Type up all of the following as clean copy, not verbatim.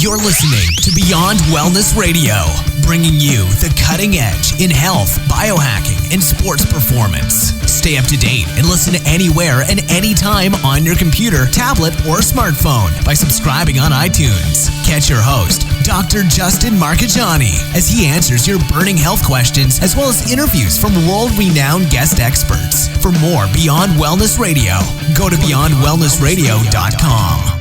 You're listening to Beyond Wellness Radio, bringing you the cutting edge in health, biohacking, and sports performance. Stay up to date and listen anywhere and anytime on your computer, tablet, or smartphone by subscribing on iTunes. Catch your host, Dr. Justin Marcagiani, as he answers your burning health questions as well as interviews from world-renowned guest experts. For more Beyond Wellness Radio, go to beyondwellnessradio.com.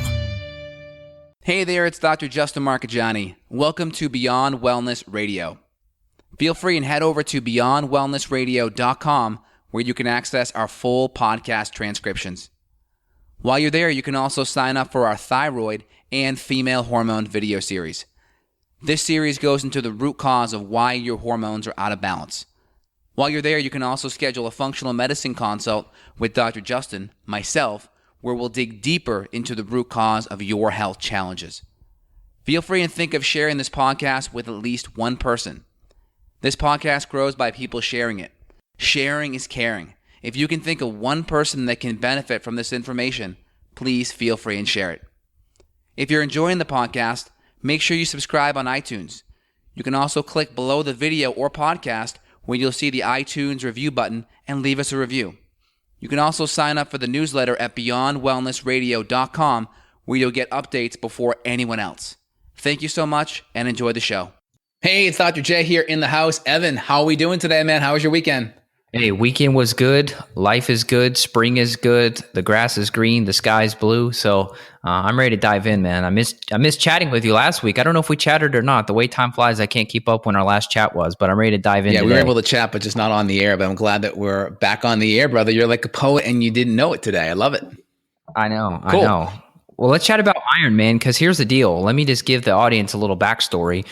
Hey there, it's Dr. Justin Marcagiani. Welcome to Beyond Wellness Radio. Feel free and head over to beyondwellnessradio.com where you can access our full podcast transcriptions. While you're there, you can also sign up for our thyroid and female hormone video series. This series goes into the root cause of why your hormones are out of balance. While you're there, you can also schedule a functional medicine consult with Dr. Justin, myself, where we'll dig deeper into the root cause of your health challenges. Feel free and think of sharing this podcast with at least one person. This podcast grows by people sharing it. Sharing is caring. If you can think of one person that can benefit from this information, please feel free and share it. If you're enjoying the podcast, make sure you subscribe on iTunes. You can also click below the video or podcast where you'll see the iTunes review button and leave us a review. You can also sign up for the newsletter at beyondwellnessradio.com where you'll get updates before anyone else. Thank you so much and enjoy the show. Hey, it's Dr. J here in the house. Evan, how are we doing today, man? How was your weekend? Hey, weekend was good. Life is good. Spring is good. The grass is green. The sky is blue. So I'm ready to dive in, man. I missed chatting with you last week. I don't know if we chatted or not. The way time flies, I can't keep up when our last chat was, but I'm ready to dive in. Yeah, today. We were able to chat, but just not on the air. But I'm glad that we're back on the air, brother. You're like a poet and you didn't know it today. I love it. I know. Cool. I know. Well, let's chat about iron, man, because here's the deal. Let me just give the audience a little backstory.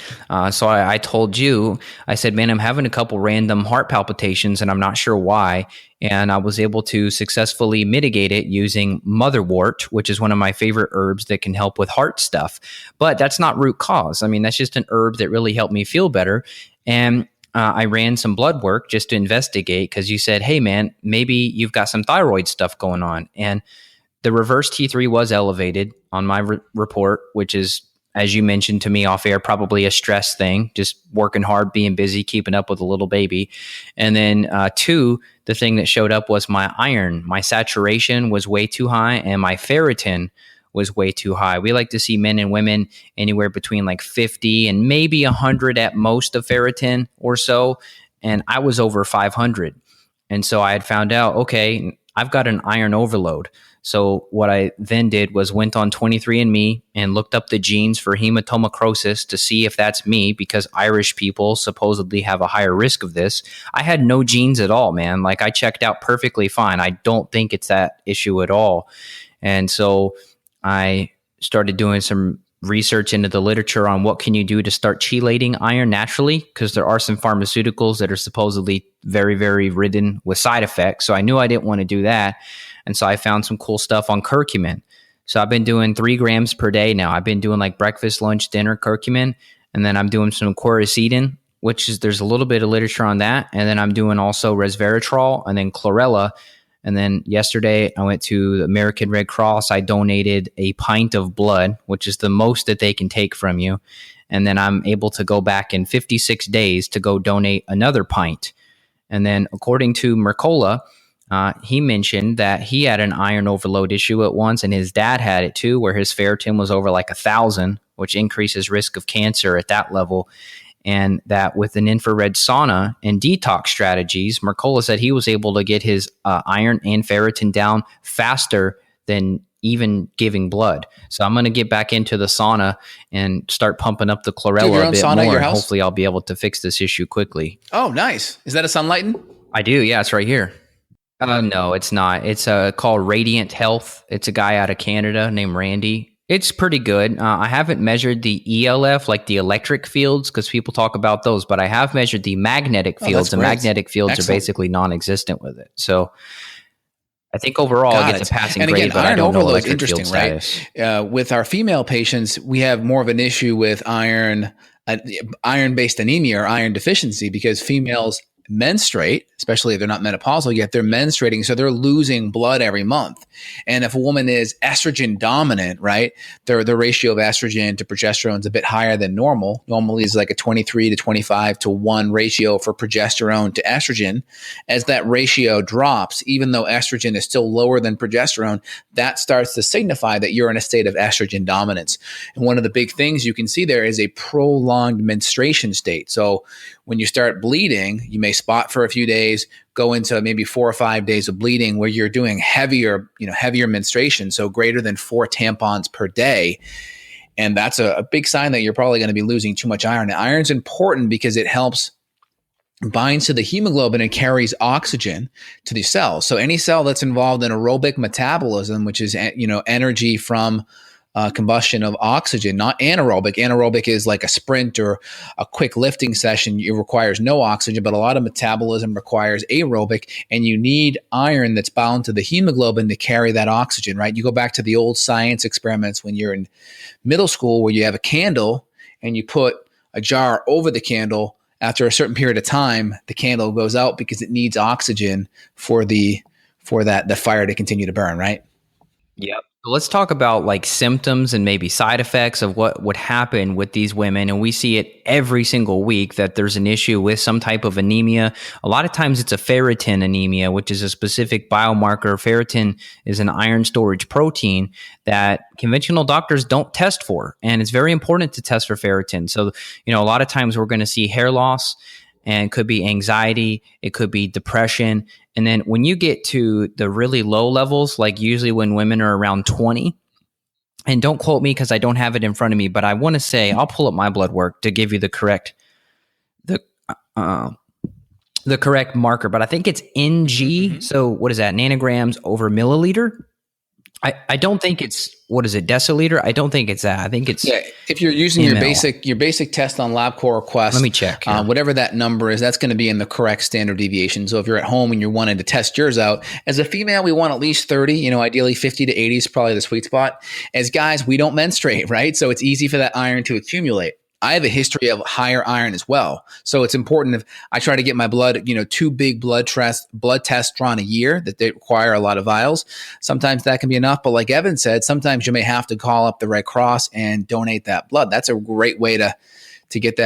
So I told you, I said, man, I'm having a couple random heart palpitations and I'm not sure why. And I was able to successfully mitigate it using motherwort, which is one of my favorite herbs that can help with heart stuff. But that's not root cause. I mean, that's just an herb that really helped me feel better. And I ran some blood work just to investigate because you said, hey, man, maybe you've got some thyroid stuff going on. And the reverse T3 was elevated on my report, which is, as you mentioned to me off air, probably a stress thing, just working hard, being busy, keeping up with a little baby. And then two, the thing that showed up was my iron. My saturation was way too high and my ferritin was way too high. We like to see men and women anywhere between like 50 and maybe 100 at most of ferritin or so. And I was over 500. And so I had found out, okay, I've got an iron overload. So what I then did was went on 23andMe and looked up the genes for hematomacrosis to see if that's me, because Irish people supposedly have a higher risk of this. I had no genes at all, man. Like I checked out perfectly fine. I don't think it's that issue at all. And so I started doing some research into the literature on what can you do to start chelating iron naturally, because there are some pharmaceuticals that are supposedly very, very ridden with side effects. So I knew I didn't want to do that. And so I found some cool stuff on curcumin. So I've been doing 3 grams per day now. I've been doing like breakfast, lunch, dinner curcumin. And then I'm doing some quercetin, which is, there's a little bit of literature on that. And then I'm doing also resveratrol and then chlorella. And then yesterday I went to the American Red Cross. I donated a pint of blood, which is the most that they can take from you. And then I'm able to go back in 56 days to go donate another pint. And then according to Mercola, he mentioned that he had an iron overload issue at once, and his dad had it too, where his ferritin was over like 1,000, which increases risk of cancer at that level. And that with an infrared sauna and detox strategies, Mercola said he was able to get his iron and ferritin down faster than even giving blood. So I'm going to get back into the sauna and start pumping up the chlorella a bit more. And hopefully I'll be able to fix this issue quickly. Oh, nice. Is that a Sunlighten? I do. Yeah, it's right here. No, it's not. It's called Radiant Health. It's a guy out of Canada named Randy. It's pretty good. I haven't measured the ELF, like the electric fields, because people talk about those, but I have measured the magnetic fields, and magnetic fields are basically non-existent with it. So I think overall it gets a passing grade, but I don't know electric field status. Right? With our female patients, we have more of an issue with iron-based anemia or iron deficiency, because females menstruate, especially if they're not menopausal yet, they're menstruating. So they're losing blood every month. And if a woman is estrogen dominant, right, the ratio of estrogen to progesterone is a bit higher than normal. Normally is like a 23 to 25 to 1 ratio for progesterone to estrogen. As that ratio drops, even though estrogen is still lower than progesterone, that starts to signify that you're in a state of estrogen dominance. And one of the big things you can see there is a prolonged menstruation state. So when you start bleeding, you may spot for a few days, go into maybe 4 or 5 days of bleeding where you're doing heavier menstruation, so greater than 4 tampons per day. And that's a big sign that you're probably going to be losing too much iron. And iron's important because it helps binds to the hemoglobin and carries oxygen to the cells. So any cell that's involved in aerobic metabolism, which is energy from combustion of oxygen, not anaerobic. Anaerobic is like a sprint or a quick lifting session. It requires no oxygen, but a lot of metabolism requires aerobic, and you need iron that's bound to the hemoglobin to carry that oxygen, right? You go back to the old science experiments when you're in middle school where you have a candle and you put a jar over the candle. After a certain period of time, the candle goes out because it needs oxygen for the fire to continue to burn, right? Yep. So let's talk about like symptoms and maybe side effects of what would happen with these women. And we see it every single week that there's an issue with some type of anemia. A lot of times it's a ferritin anemia, which is a specific biomarker. Ferritin is an iron storage protein that conventional doctors don't test for. And it's very important to test for ferritin. So, a lot of times we're going to see hair loss, and it could be anxiety, it could be depression. And then when you get to the really low levels, like usually when women are around 20, and don't quote me because I don't have it in front of me, but I want to say, I'll pull up my blood work to give you the correct marker, but I think it's NG. So what is that? Nanograms over milliliter. I don't think it's, what is it, deciliter? I don't think it's that. I think it's if you're using your basic test on LabCorp Quest, let me check. Whatever that number is, that's going to be in the correct standard deviation. So if you're at home and you're wanting to test yours out, as a female, we want at least 30. Ideally 50 to 80 is probably the sweet spot. As guys, we don't menstruate, right? So it's easy for that iron to accumulate. I have a history of higher iron as well. So it's important if I try to get my blood, 2 big blood tests drawn a year that they require a lot of vials. Sometimes that can be enough. But like Evan said, sometimes you may have to call up the Red Cross and donate that blood. That's a great way to get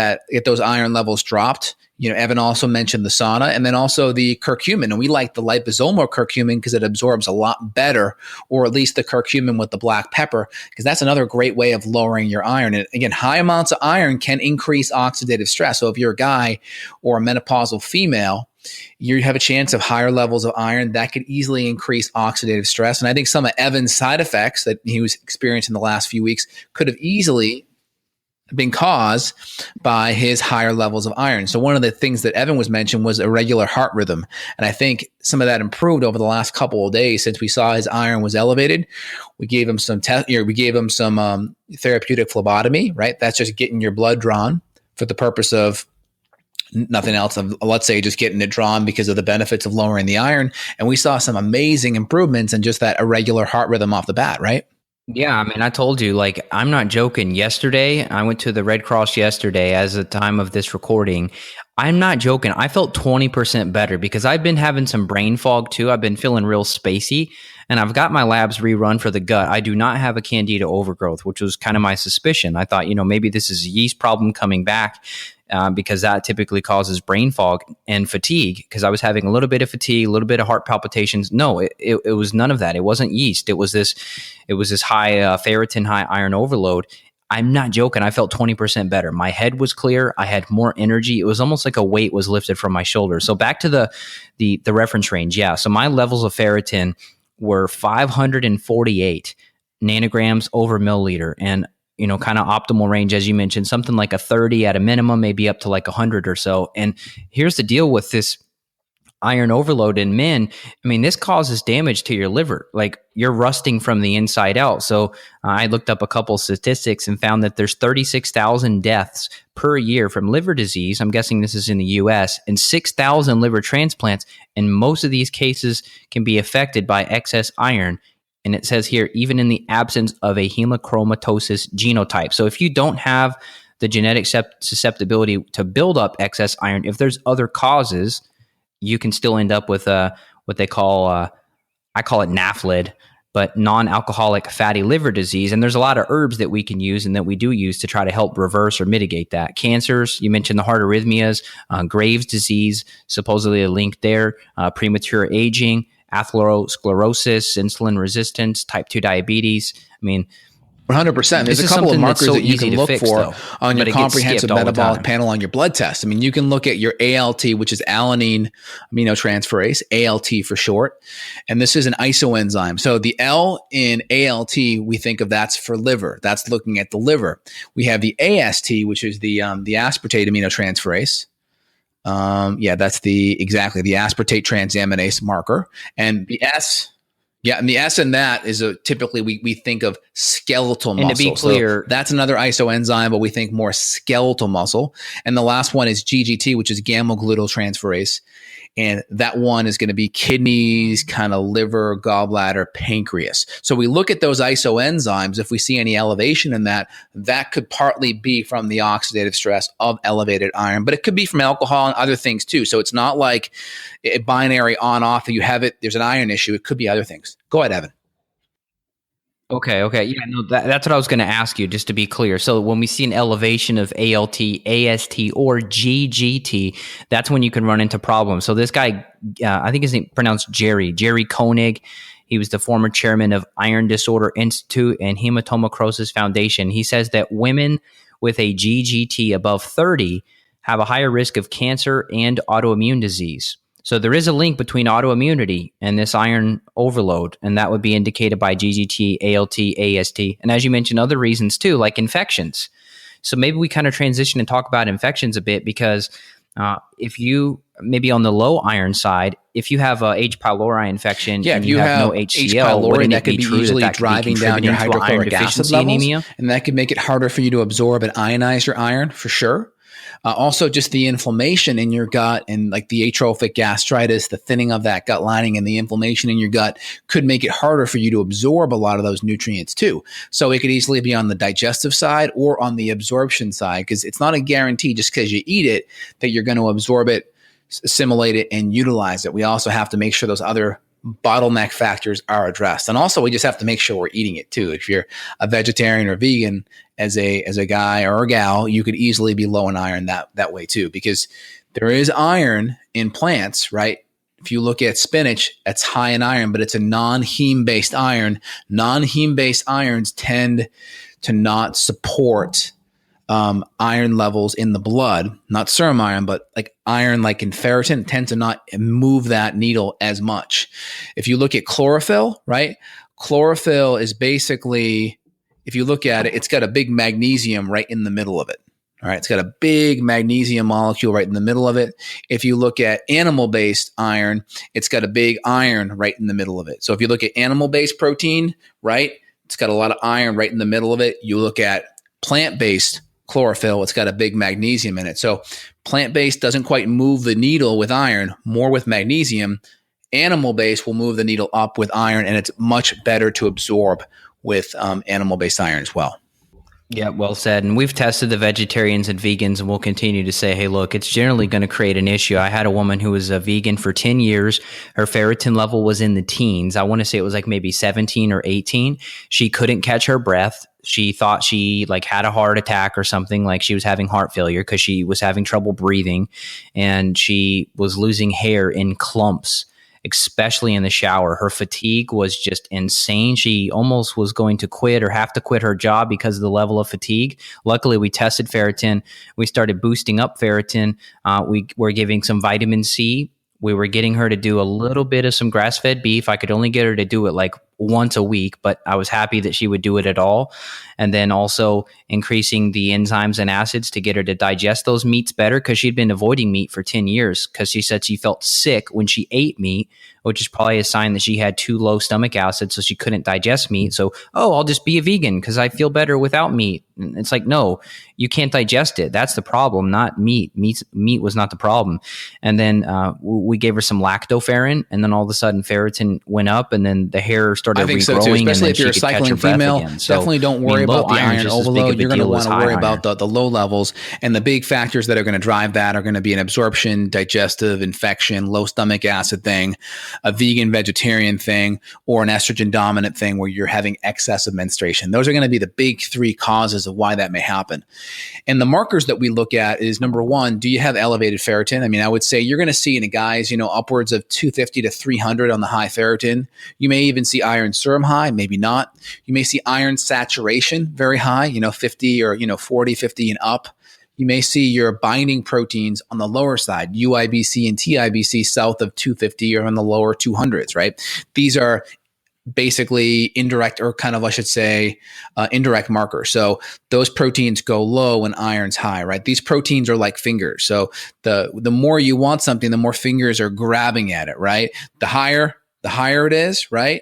those iron levels dropped. Evan also mentioned the sauna and then also the curcumin. And we like the liposomal curcumin because it absorbs a lot better, or at least the curcumin with the black pepper, because that's another great way of lowering your iron. And again, high amounts of iron can increase oxidative stress. So if you're a guy or a menopausal female, you have a chance of higher levels of iron that could easily increase oxidative stress. And I think some of Evan's side effects that he was experiencing the last few weeks could have easily been caused by his higher levels of iron. So one of the things that Evan was mentioned was irregular heart rhythm. And I think some of that improved over the last couple of days since we saw his iron was elevated. We gave him some therapeutic phlebotomy, right? That's just getting your blood drawn for the purpose of nothing else, of, let's say, just getting it drawn because of the benefits of lowering the iron. And we saw some amazing improvements in just that irregular heart rhythm off the bat, right? Yeah, I mean, I told you, like, I'm not joking. Yesterday, I went to the Red Cross yesterday as the time of this recording. I'm not joking. I felt 20% better because I've been having some brain fog too. I've been feeling real spacey, and I've got my labs rerun for the gut. I do not have a candida overgrowth, which was kind of my suspicion. I thought, maybe this is a yeast problem coming back. Because that typically causes brain fog and fatigue, because I was having a little bit of fatigue, a little bit of heart palpitations. No, it was none of that. It wasn't yeast. It was this high ferritin, high iron overload. I'm not joking. I felt 20% better. My head was clear. I had more energy. It was almost like a weight was lifted from my shoulders. So back to the reference range. Yeah. So my levels of ferritin were 548 nanograms over milliliter. And kind of optimal range, as you mentioned, something like a 30 at a minimum, maybe up to like 100 or so. And here's the deal with this iron overload in men. I mean, this causes damage to your liver. Like, you're rusting from the inside out. So I looked up a couple statistics and found that there's 36,000 deaths per year from liver disease. I'm guessing this is in the US, and 6,000 liver transplants. And most of these cases can be affected by excess iron. And it says here, even in the absence of a hemochromatosis genotype. So if you don't have the genetic susceptibility to build up excess iron, if there's other causes, you can still end up with what they call, I call it NAFLD, but non-alcoholic fatty liver disease. And there's a lot of herbs that we can use and that we do use to try to help reverse or mitigate that. Cancers, you mentioned the heart arrhythmias, Graves' disease, supposedly a link there, premature aging, atherosclerosis, insulin resistance, type 2 diabetes. I mean, 100%. There's a couple of markers that you can look for on your comprehensive metabolic panel on your blood test. I mean, you can look at your ALT, which is alanine aminotransferase, ALT for short. And this is an isoenzyme. So the L in ALT, we think of that's for liver. That's looking at the liver. We have the AST, which is the aspartate aminotransferase. That's the aspartate transaminase marker. And the S. Yeah, and the S in that is typically we think of skeletal muscle. And to be clear, so that's another isoenzyme, but we think more skeletal muscle. And the last one is GGT, which is gamma-glutamyltransferase. And that one is going to be kidneys, kind of liver, gallbladder, pancreas. So we look at those isoenzymes. If we see any elevation in that, that could partly be from the oxidative stress of elevated iron, but it could be from alcohol and other things too. So it's not like a binary on-off. You have it, there's an iron issue. It could be other things. Go ahead, Evan. Okay. Yeah, no, that's what I was going to ask you, just to be clear. So when we see an elevation of ALT, AST, or GGT, that's when you can run into problems. So this guy, I think his name pronounced Jerry Koenig. He was the former chairman of Iron Disorder Institute and Hematoma-Crosis Foundation. He says that women with a GGT above 30 have a higher risk of cancer and autoimmune disease. So there is a link between autoimmunity and this iron overload, and that would be indicated by GGT, ALT, AST, and as you mentioned, other reasons too, like infections. So maybe we kind of transition and talk about infections a bit, because if you, maybe on the low iron side, if you have a H. pylori infection and you have no HCl, H. pylori, wouldn't that could be easily driving down your hydrochloric acid levels, anemia? And that could make it harder for you to absorb and ionize your iron for sure. Also, just the inflammation in your gut and like the atrophic gastritis, the thinning of that gut lining and the inflammation in your gut could make it harder for you to absorb a lot of those nutrients too. So it could easily be on the digestive side or on the absorption side, because it's not a guarantee just because you eat it that you're going to absorb it, assimilate it, and utilize it. We also have to make sure those other bottleneck factors are addressed. And also we just have to make sure we're eating it too. If you're a vegetarian or vegan as a guy or a gal, you could easily be low in iron that way too, because there is iron in plants, right? If you look at spinach, it's high in iron, but it's a non-heme based iron. Non-heme based irons tend to not support iron levels in the blood, not serum iron, but like iron, like in ferritin, tend to not move that needle as much. If you look at chlorophyll, right? Chlorophyll is basically, if you look at it, it's got a big magnesium right in the middle of it. All right. It's got a big magnesium molecule right in the middle of it. If you look at animal-based iron, it's got a big iron right in the middle of it. So if you look at animal-based protein, right, it's got a lot of iron right in the middle of it. You look at plant-based chlorophyll, it's got a big magnesium in it. So plant-based doesn't quite move the needle with iron, more with magnesium. Animal-based will move the needle up with iron, and it's much better to absorb with animal-based iron as well. Yeah, well said. And we've tested the vegetarians and vegans, and we'll continue to say, hey, look, it's generally going to create an issue. I had a woman who was a vegan for 10 years. Her ferritin level was in the teens. I want to say it was like maybe 17 or 18. She couldn't catch her breath. She thought she like had a heart attack or something, like she was having heart failure because she was having trouble breathing, and she was losing hair in clumps, especially in the shower. Her fatigue was just insane. She almost was going to quit or have to quit her job because of the level of fatigue. Luckily, we tested ferritin. We started boosting up ferritin. We were giving some vitamin C. We were getting her to do a little bit of some grass-fed beef. I could only get her to do it like once a week, but I was happy that she would do it at all. And then also increasing the enzymes and acids to get her to digest those meats better, because she'd been avoiding meat for 10 years because she said she felt sick when she ate meat, which is probably a sign that she had too low stomach acid, so she couldn't digest meat. So, I'll just be a vegan because I feel better without meat. And it's like, no, you can't digest it. That's the problem, not meat. Meat was not the problem. And then we gave her some lactoferrin, and then all of a sudden ferritin went up, and then the hair started regrowing. I think so too, especially if you're a cycling female. So, definitely don't worry about the iron overload. You're going to want to worry about the low levels, and the big factors that are going to drive that are going to be an absorption, digestive, infection, low stomach acid thing, a vegan vegetarian thing, or an estrogen dominant thing where you're having excessive menstruation. Those are going to be the big three causes of why that may happen. And the markers that we look at is, number one, do you have elevated ferritin? I mean, I would say you're going to see in a guys, upwards of 250 to 300 on the high ferritin. You may even see iron serum high, maybe not. You may see iron saturation very high, 50 or 40, 50 and up. You may see your binding proteins on the lower side, UIBC and TIBC south of 250 or on the lower 200s, right? These are basically indirect, or kind of, I should say, indirect markers. So those proteins go low when iron's high, right? These proteins are like fingers. So the more you want something, the more fingers are grabbing at it, right? The higher it is, right?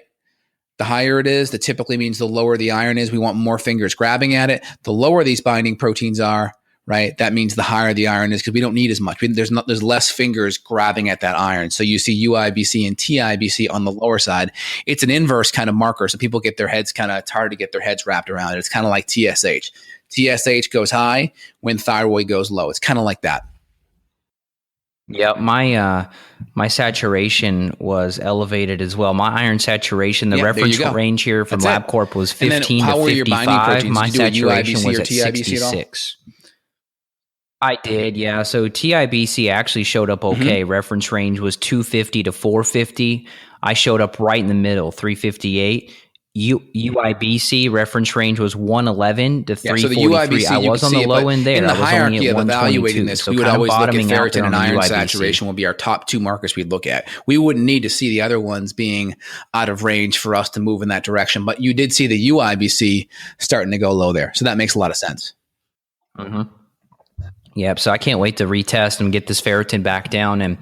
The higher it is, that typically means the lower the iron is. We want more fingers grabbing at it. The lower these binding proteins are, right, that means the higher the iron is, because we don't need as much. There's less fingers grabbing at that iron. So you see UIBC and TIBC on the lower side. It's an inverse kind of marker. So people get their heads it's hard to get their heads wrapped around it. It's kind of like TSH. TSH goes high when thyroid goes low. It's kind of like that. Yeah, my saturation was elevated as well. My iron saturation, the reference range here from LabCorp was 15 to 55. My saturation was at 66. I did, yeah. So TIBC actually showed up okay. Reference range was 250 to 450. I showed up right in the middle, 358. UIBC reference range was 111 to 343. So the UIBC, I was on the low end there. In the hierarchy of evaluating this, we would always look at ferritin and iron saturation will be our top two markers we'd look at. We wouldn't need to see the other ones being out of range for us to move in that direction. But you did see the UIBC starting to go low there. So that makes a lot of sense. Mm-hmm. Yep. So I can't wait to retest and get this ferritin back down, and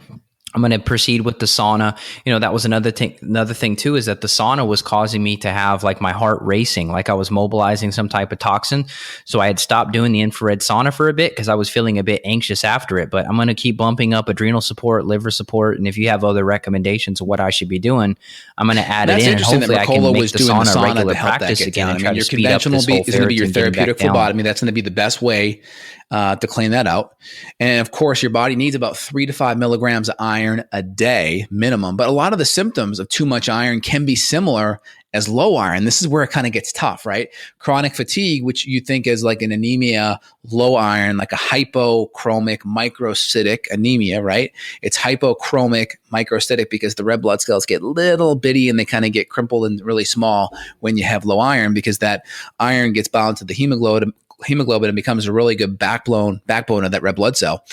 I'm going to proceed with the sauna. That was another thing too, is that the sauna was causing me to have like my heart racing, like I was mobilizing some type of toxin. So I had stopped doing the infrared sauna for a bit because I was feeling a bit anxious after it, but I'm going to keep bumping up adrenal support, liver support. And if you have other recommendations of what I should be doing, I'm going to add it in. And hopefully I can make the sauna a regular practice again and try to speed up this whole ferritin. Is going to be your therapeutic phlebotomy. That's going to be the best way to clean that out. And of course, your body needs about 3 to 5 milligrams of iron a day minimum. But a lot of the symptoms of too much iron can be similar as low iron. This is where it kind of gets tough, right? Chronic fatigue, which you think is like an anemia, low iron, like a hypochromic microcytic anemia, right? It's hypochromic microcytic because the red blood cells get little bitty and they kind of get crumpled and really small when you have low iron, because that iron gets bound to the hemoglobin and becomes a really good backbone of that red blood cell.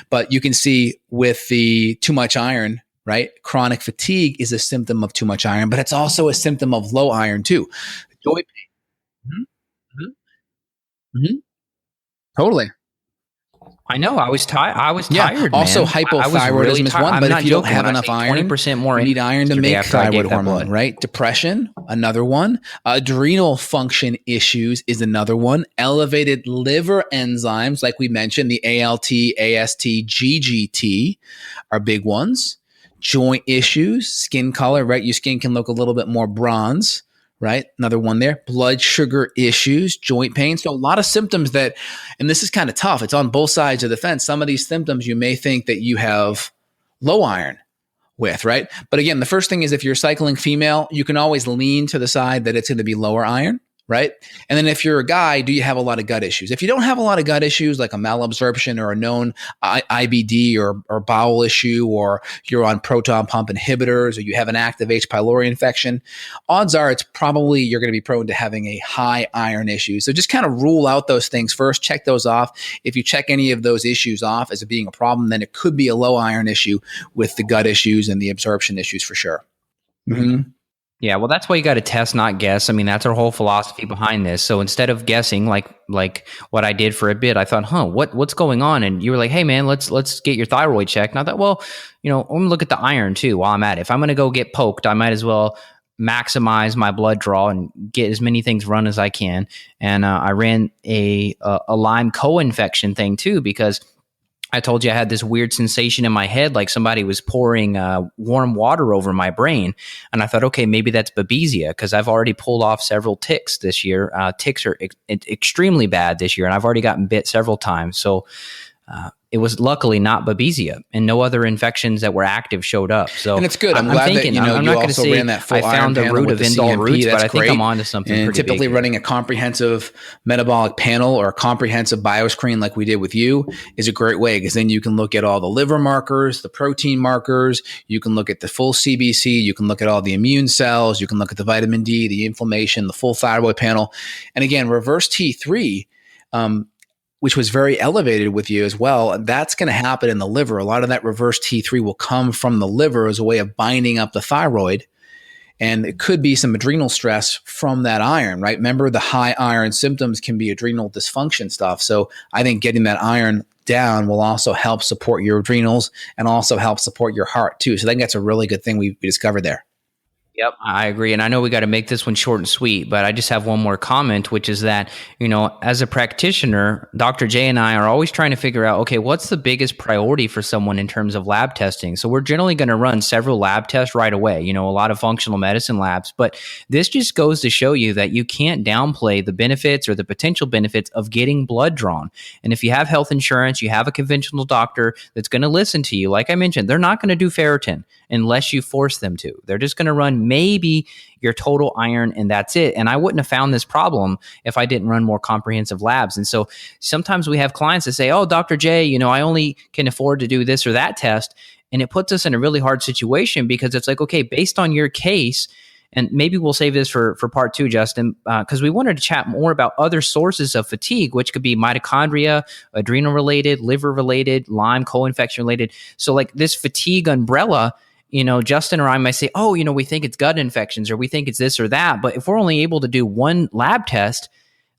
But you can see with the too much iron, right? Chronic fatigue is a symptom of too much iron, but it's also a symptom of low iron too. Joint pain. Mm-hmm. Mm-hmm. Totally. I know. I was tired. Also, man. Hypothyroidism is one. But if you don't have enough iron, 20% more, you need iron to make thyroid hormone, right? Depression, another one. Adrenal function issues is another one. Elevated liver enzymes, like we mentioned, the ALT, AST, GGT are big ones. Joint issues, skin color, right? Your skin can look a little bit more bronze. Right? Another one there. Blood sugar issues, joint pain. So a lot of symptoms that, and this is kind of tough. It's on both sides of the fence. Some of these symptoms you may think that you have low iron with, right? But again, the first thing is if you're a cycling female, you can always lean to the side that it's going to be lower iron, right? And then if you're a guy, do you have a lot of gut issues? If you don't have a lot of gut issues, like a malabsorption or a known IBD or bowel issue, or you're on proton pump inhibitors, or you have an active H. pylori infection, odds are it's probably you're going to be prone to having a high iron issue. So just kind of rule out those things first, check those off. If you check any of those issues off as being a problem, then it could be a low iron issue with the gut issues and the absorption issues for sure. Mm-hmm. Yeah, well, that's why you got to test, not guess. I mean, that's our whole philosophy behind this. So instead of guessing, like what I did for a bit, I thought, what's going on? And you were like, hey, man, let's get your thyroid checked. And I thought, well, I'm gonna look at the iron too while I'm at it. If I'm gonna go get poked, I might as well maximize my blood draw and get as many things run as I can. And I ran a Lyme co-infection thing too, because I told you I had this weird sensation in my head, like somebody was pouring warm water over my brain. And I thought, okay, maybe that's Babesia, because I've already pulled off several ticks this year. Ticks are extremely bad this year, and I've already gotten bit several times. So it was luckily not Babesia, and no other infections that were active showed up. So, and it's good. I'm glad thinking, that I'm you not going to also say ran that full I found the root of end-all roots, but I think I'm onto something. And pretty typically big running a comprehensive metabolic panel or a comprehensive bioscreen like we did with you is a great way, because then you can look at all the liver markers, the protein markers. You can look at the full CBC. You can look at all the immune cells. You can look at the vitamin D, the inflammation, the full thyroid panel. And again, reverse T3, which was very elevated with you as well. That's going to happen in the liver. A lot of that reverse T3 will come from the liver as a way of binding up the thyroid. And it could be some adrenal stress from that iron, right? Remember, the high iron symptoms can be adrenal dysfunction stuff. So I think getting that iron down will also help support your adrenals and also help support your heart too. So I think that's a really good thing we discovered there. Yep, I agree. And I know we got to make this one short and sweet, but I just have one more comment, which is that, as a practitioner, Dr. J and I are always trying to figure out, okay, what's the biggest priority for someone in terms of lab testing? So we're generally going to run several lab tests right away, a lot of functional medicine labs, but this just goes to show you that you can't downplay the benefits or the potential benefits of getting blood drawn. And if you have health insurance, you have a conventional doctor that's going to listen to you. Like I mentioned, they're not going to do ferritin unless you force them to. They're just going to run maybe your total iron, and that's it. And I wouldn't have found this problem if I didn't run more comprehensive labs. And so sometimes we have clients that say, oh, Dr. J, I only can afford to do this or that test. And it puts us in a really hard situation, because it's like, okay, based on your case, and maybe we'll save this for part two, Justin, because we wanted to chat more about other sources of fatigue, which could be mitochondria, adrenal-related, liver-related, Lyme co-infection-related. So like this fatigue umbrella, Justin or I might say, oh, we think it's gut infections or we think it's this or that. But if we're only able to do one lab test,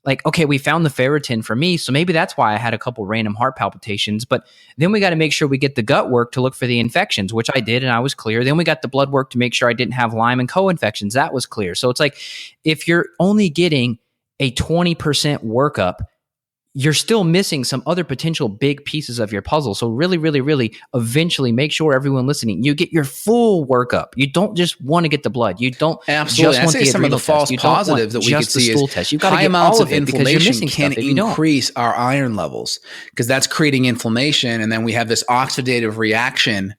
like, okay, we found the ferritin for me, so maybe that's why I had a couple random heart palpitations. But then we got to make sure we get the gut work to look for the infections, which I did, and I was clear. Then we got the blood work to make sure I didn't have Lyme and co-infections. That was clear. So it's like, if you're only getting a 20% workup, you're still missing some other potential big pieces of your puzzle. So really, really, really eventually make sure everyone listening, you get your full workup. You don't just want to get the blood. You don't absolutely just want the some of the false positives that we could see is test. You've got high to get amounts all of it inflammation can increase our iron levels, because that's creating inflammation. And then we have this oxidative reaction,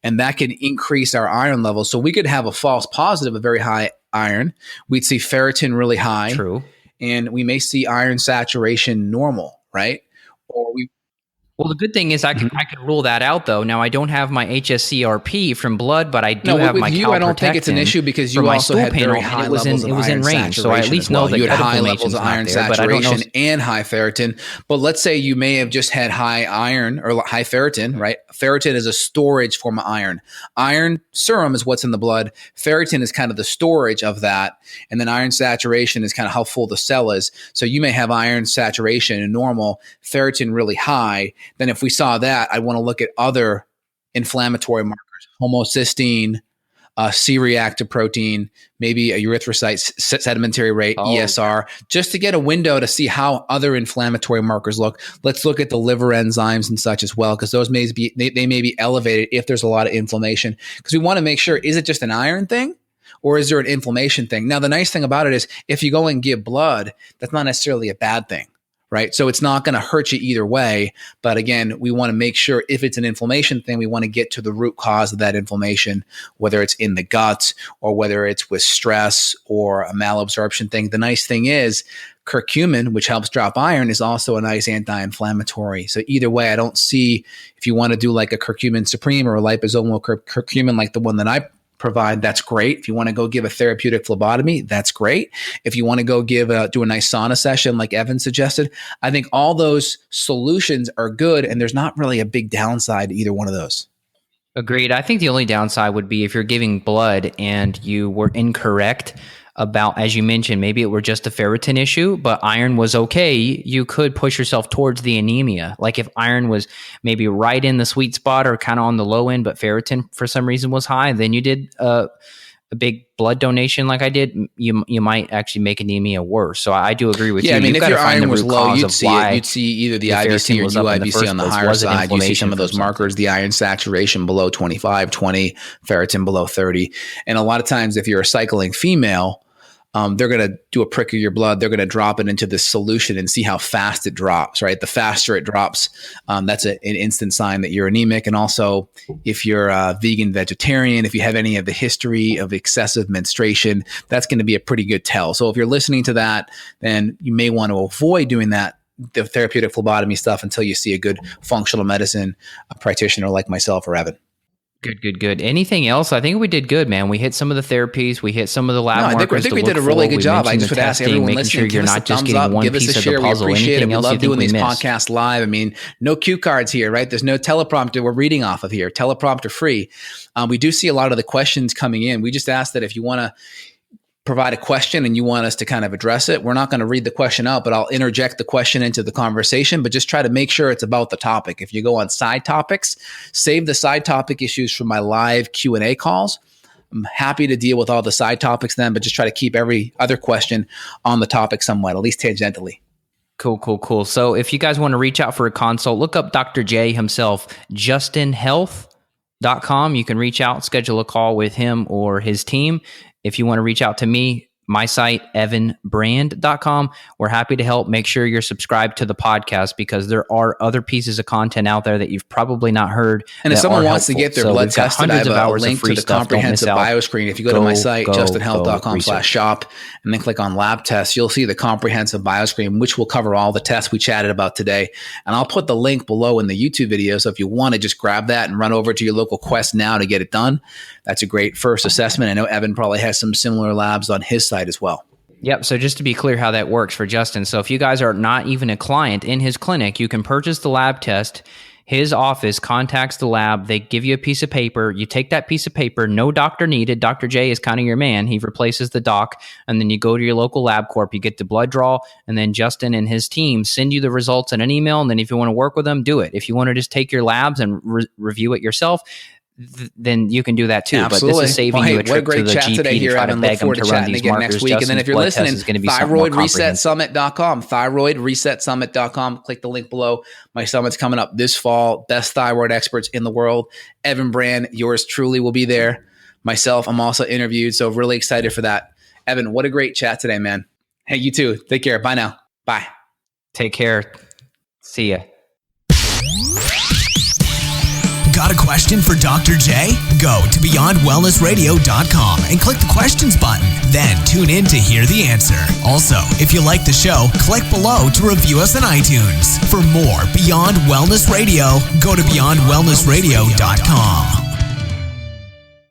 and that can increase our iron levels. So we could have a false positive, a very high iron. We'd see ferritin really high. True. And we may see iron saturation normal, right? Or we Well, the good thing is I could rule that out, though. Now, I don't have my HSCRP from blood, but I do have my calprotectin. I don't think it's an issue, because you also had very high levels of iron saturation. So I at least know that you had high levels of iron saturation and high ferritin. But let's say you may have just had high iron or high ferritin, right? Ferritin is a storage form of iron. Iron serum is what's in the blood. Ferritin is kind of the storage of that. And then iron saturation is kind of how full the cell is. So you may have iron saturation and normal, ferritin really high. Then if we saw that, I want to look at other inflammatory markers, homocysteine, C-reactive protein, maybe a erythrocyte sedimentary rate, ESR, just to get a window to see how other inflammatory markers look. Let's look at the liver enzymes and such as well, because those may be elevated if there's a lot of inflammation, because we want to make sure, is it just an iron thing? Or is there an inflammation thing? Now, the nice thing about it is if you go and give blood, that's not necessarily a bad thing, right? So it's not going to hurt you either way. But again, we want to make sure if it's an inflammation thing, we want to get to the root cause of that inflammation, whether it's in the gut or whether it's with stress or a malabsorption thing. The nice thing is curcumin, which helps drop iron, is also a nice anti-inflammatory. So either way, I don't see, if you want to do like a curcumin supreme or a liposomal curcumin like the one that I provide, that's great. If you want to go give a therapeutic phlebotomy, that's great. If you want to go do a nice sauna session like Evan suggested, I think all those solutions are good, and there's not really a big downside to either one of those. Agreed. I think the only downside would be if you're giving blood and you were incorrect about, as you mentioned, maybe it were just a ferritin issue, but iron was okay. You could push yourself towards the anemia. Like if iron was maybe right in the sweet spot or kind of on the low end, but ferritin for some reason was high, then you did a big blood donation like I did, you might actually make anemia worse. So I do agree with you. Yeah, I mean, You've if your find iron was low, you'd see why it. You'd see either the IBC or UIBC on the higher side. You see some of those markers, the iron saturation below 25, 20, ferritin below 30. And a lot of times if you're a cycling female, they're going to do a prick of your blood. They're going to drop it into this solution and see how fast it drops, right? The faster it drops, that's an instant sign that you're anemic. And also, if you're a vegan, vegetarian, if you have any of the history of excessive menstruation, that's going to be a pretty good tell. So if you're listening to that, then you may want to avoid doing that, the therapeutic phlebotomy stuff, until you see a good functional medicine practitioner like myself or Evan. Good. Anything else? I think we did good, man. We hit some of the therapies. We hit some of the lab markers. I think we did a really good job. I just would ask everyone listening, give us a thumbs up, give us a share. We appreciate it. We love doing these podcasts live. I mean, no cue cards here, right? There's no teleprompter we're reading off of here. Teleprompter free. We do see a lot of the questions coming in. We just ask that if you want to provide a question and you want us to kind of address it, we're not going to read the question out, but I'll interject the question into the conversation, but just try to make sure it's about the topic. If you go on side topics, save the side topic issues for my live Q&A calls. I'm happy to deal with all the side topics then, but just try to keep every other question on the topic somewhat, at least tangentially. Cool. So if you guys want to reach out for a consult, look up Dr. J himself, justinhealth.com. You can reach out, schedule a call with him or his team. If you want to reach out to me, my site, evanbrand.com. We're happy to help. Make sure you're subscribed to the podcast because there are other pieces of content out there that you've probably not heard. And if someone wants to get their blood tested, I have a link to the comprehensive bioscreen. If you go to my site, justinhealth.com/shop, and then click on lab tests, you'll see the comprehensive bioscreen, which will cover all the tests we chatted about today. And I'll put the link below in the YouTube video. So if you want to just grab that and run over to your local Quest now to get it done, that's a great first assessment. I know Evan probably has some similar labs on his site as well. Yep. So just to be clear how that works for Justin. So if you guys are not even a client in his clinic, you can purchase the lab test. His office contacts the lab. They give you a piece of paper. You take that piece of paper. No doctor needed. Dr. J is kind of your man. He replaces the doc. And then you go to your local lab corp. You get the blood draw. And then Justin and his team send you the results in an email. And then if you want to work with them, do it. If you want to just take your labs and review it yourself, then you can do that too. Absolutely. But this is saving you a trip to the GP today here, to try to beg them to run these markers. Next week. And then if you're listening, thyroidresetsummit.com, thyroidresetsummit.com. Click the link below. My summit's coming up this fall. Best thyroid experts in the world. Evan Brand, yours truly, will be there. Myself, I'm also interviewed. So really excited for that. Evan, what a great chat today, man. Hey, you too. Take care. Bye now. Bye. Take care. See ya. Got a question for Dr. J? Go to beyondwellnessradio.com and click the questions button. Then tune in to hear the answer. Also, if you like the show, click below to review us on iTunes. For more Beyond Wellness Radio, go to beyondwellnessradio.com.